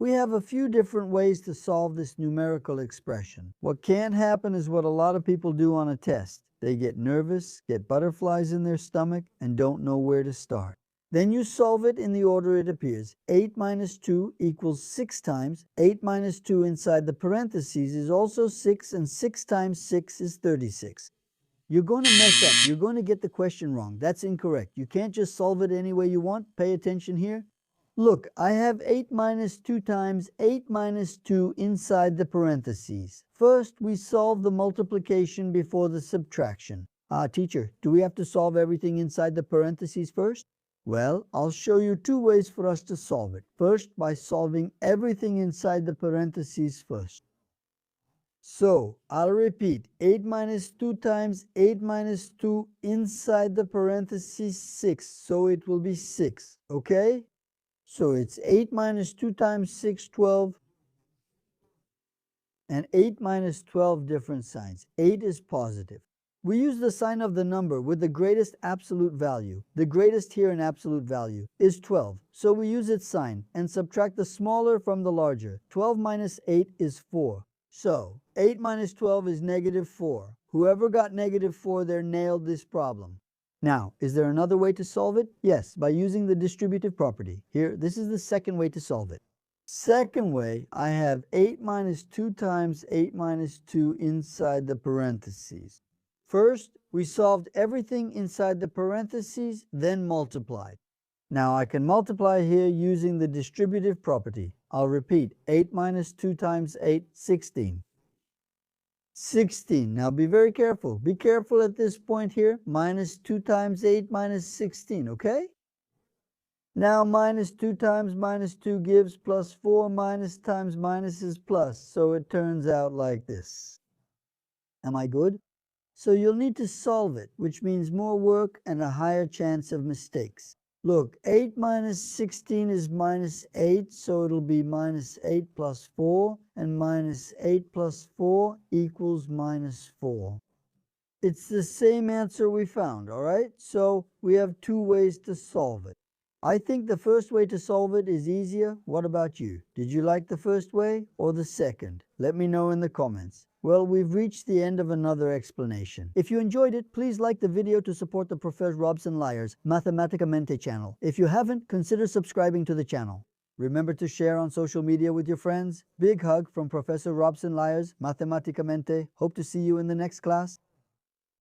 We have a few different ways to solve this numerical expression. What can't happen is what a lot of people do on a test. They get nervous, get butterflies in their stomach, and don't know where to start. Then you solve it in the order it appears. 8 minus 2 equals 6 times. 8 minus 2 inside the parentheses is also 6, and 6 times 6 is 36. You're going to mess up. You're going to get the question wrong. That's incorrect. You can't just solve it any way you want. Pay attention here. Look, I have 8 minus 2 times 8 minus 2 inside the parentheses. First, we solve the multiplication before the subtraction. Teacher, do we have to solve everything inside the parentheses first? Well, I'll show you two ways for us to solve it. First, by solving everything inside the parentheses first. So, I'll repeat, 8 minus 2 times 8 minus 2 inside the parentheses 6, so it will be 6, okay? So it's 8 minus 2 times 6, 12, and 8 minus 12 different signs. 8 is positive. We use the sign of the number with the greatest absolute value. The greatest here in absolute value is 12. So we use its sign and subtract the smaller from the larger. 12 minus 8 is 4. So 8 minus 12 is negative 4. Whoever got negative 4 there nailed this problem. Now, is there another way to solve it? Yes, by using the distributive property. Here, this is the second way to solve it. Second way, I have 8 minus 2 times 8 minus 2 inside the parentheses. First, we solved everything inside the parentheses, then multiplied. Now I can multiply here using the distributive property. I'll repeat, 8 minus 2 times 8, 16. 16. Now be very careful. Be careful at this point here. Minus 2 times 8 minus 16, okay? Now minus 2 times minus 2 gives plus 4. Minus times minus is plus. So it turns out like this. Am I good? So you'll need to solve it, which means more work and a higher chance of mistakes. Look, 8 minus 16 is minus 8, so it'll be minus 8 plus 4, and minus 8 plus 4 equals minus 4. It's the same answer we found, all right? So we have two ways to solve it. I think the first way to solve it is easier. What about you? Did you like the first way or the second? Let me know in the comments. Well, we've reached the end of another explanation. If you enjoyed it, please like the video to support the Professor Robson Lyers Mathematicamente channel. If you haven't, consider subscribing to the channel. Remember to share on social media with your friends. Big hug from Professor Robson Lyers Mathematicamente. Hope to see you in the next class.